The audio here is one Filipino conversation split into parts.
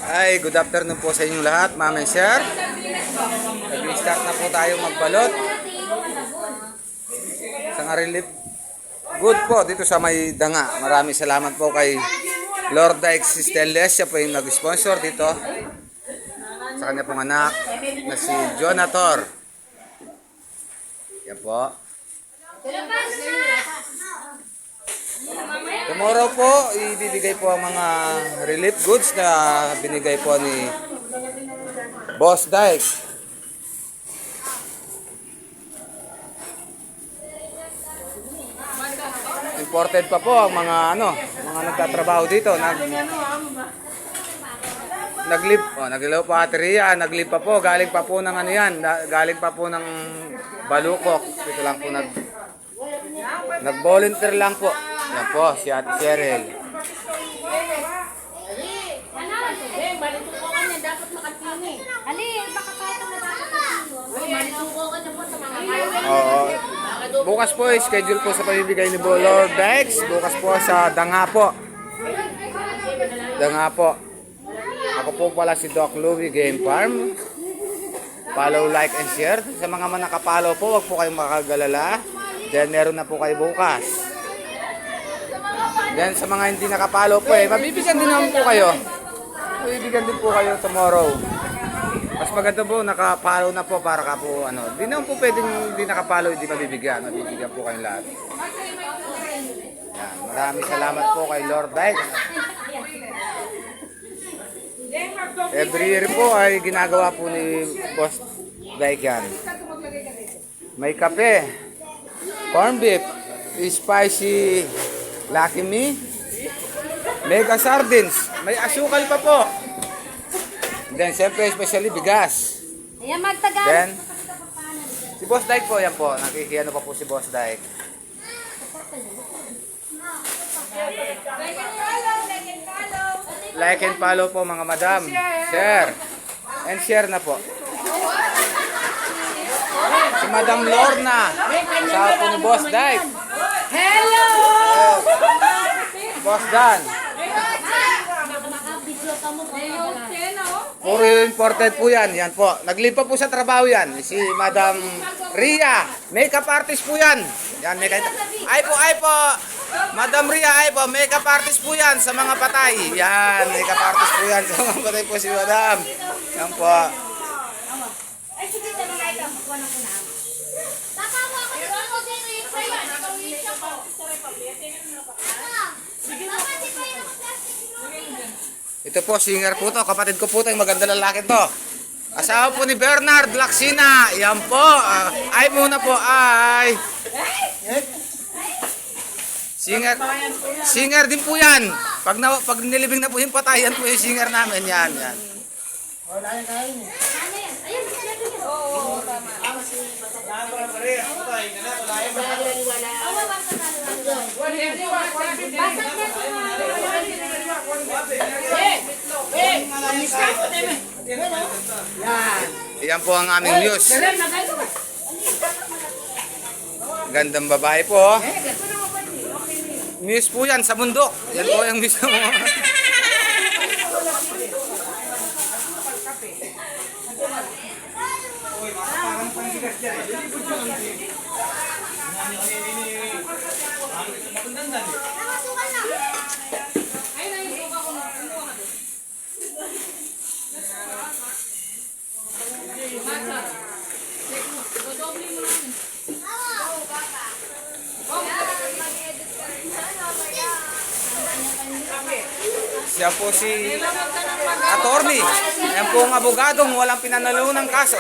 Ay, good afternoon po sa inyong lahat, ma'am and sir. Nag-start na po tayo magbalot. Sa relief good po dito sa may danga. Maraming salamat po kay Lord Dykes Stainless. Siya po yung nag-sponsor dito. Sa kanya pong anak na si Jonator. Yan po. Tomorrow po, ibibigay po ang mga relief goods na binigay po ni Boss Dykes. Imported pa po ang mga mga nagtatrabaho dito. Naglip po ateriya, naglip pa po, galing pa po ng galing pa po ng Balukok. Dito lang po nag-volunteer lang po. Yan po, si Ate Cheryl. Oo. Bukas po, schedule po sa pamibigay ni Lord Dykes. Bukas po sa Danga po. Danga po. Ako po pala si Doc Louie Game Farm. Follow, like, and share. Sa mga nakapalo po, wag po kayong makagalala. Then meron na po kayo bukas. Then sa mga hindi nakapalo po mabibigyan din naman po kayo. Mabibigyan din po kayo tomorrow. Mas maganda po nakapalo na po para ka po Di naman po pwedeng hindi nakapalo hindi mabibigyan. Mabibigyan po kayong lahat. Yan. Maraming salamat po kay Lord Dykes. Every year po ay ginagawa po ni Boss Dykes yan. May kape, corn beef, spicy Lucky Me, mega sardines, may asukal pa po. Then siyempre especially bigas. Ayan magtagal. Then si Boss Dykes po, yan po, nakikiano pa po si Boss Dykes. Like and follow po mga madam. Share. And share na po. Si Madam Lorna, sa po ni Boss Dykes. Hello! Boss Dan. Puro imported po yan. Yan po. Naglipa po sa trabaho yan. Si Madam Ria. Makeup artist po yan. Yan, makeup. Ay po. Madam Ria, makeup artist po yan sa mga patay. Yan, makeup artist po yan sa mga patay po si Madam. Yan po. Ito po, singer po to. Kapatid ko po to. Yung maganda lalaki to. Asawa po ni Bernard Laksina. Yan po. Ay muna po. Ay. Singer din po yan. Pag nilibing na po yung patay, yan po yung singer namin. Yan. Yan po ang aming news. Gandang babae po. News po yan sa bundok. Yan po yung news mo. Siya po si attorney. Yan po ang abogadong walang pinanalunang kaso.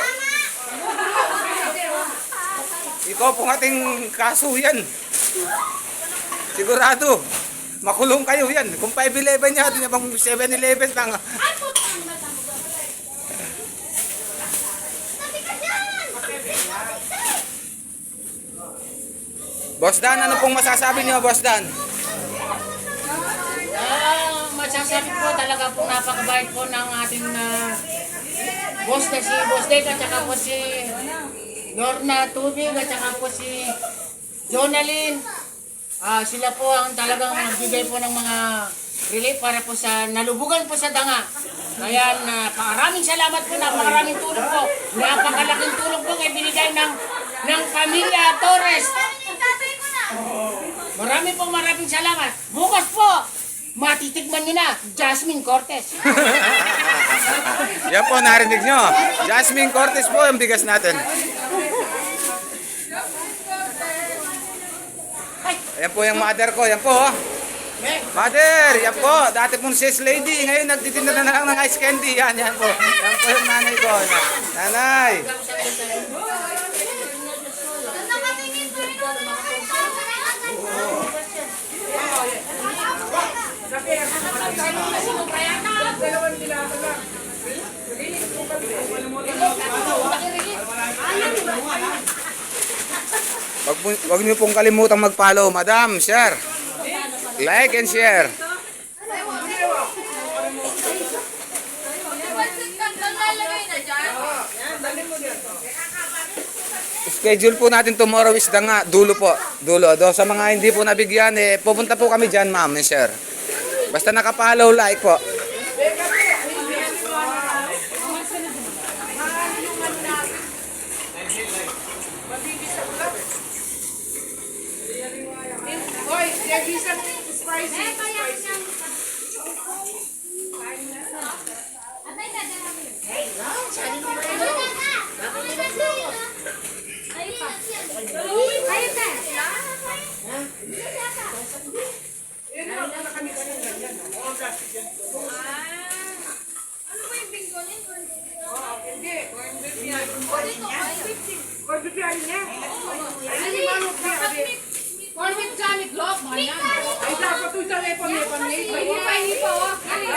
Ikaw pong ating kaso yan. Sigurado. Makulong kayo yan. Kung 5-11 niya, di na bang 7-11 pang. Boss Dan, ano pong masasabi niyo, Boss Dan? Masasabi po talaga po napakabait po ng ating boss na si Boss Dykes at saka po si Lorna Tubig at saka po si Jonalyn. Sila po ang talagang magbigay po ng mga relief para po sa nalubugan po sa danga. Kaya maraming salamat po, napakaraming tulong po. Napakalaking tulong po ay binigay ng Pamilya Torres. Maraming salamat. Bukas po, matitikman nyo na, Jasmine Cortez. Yan po, narinig nyo. Jasmine Cortez po yung bigas natin. Ayan po yung mother ko. Yan po. Oh. Mother, yan po. Dati pong sis lady. Ngayon nagtitinda na lang ng ice candy. Yan po. Yan po yung nanay ko. Nanay. Wag niyo pong kalimutang mag-follow, madam, share. Like and share. Schedule po natin tomorrow is dulo po. Dulo. Sa mga hindi po nabigyan, pupunta po kami dyan, ma'am and sir. Basta nakapollow, like po.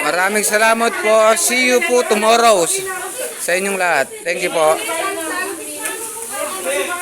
Maraming salamat po. See you po tomorrow sa inyong lahat. Thank you po.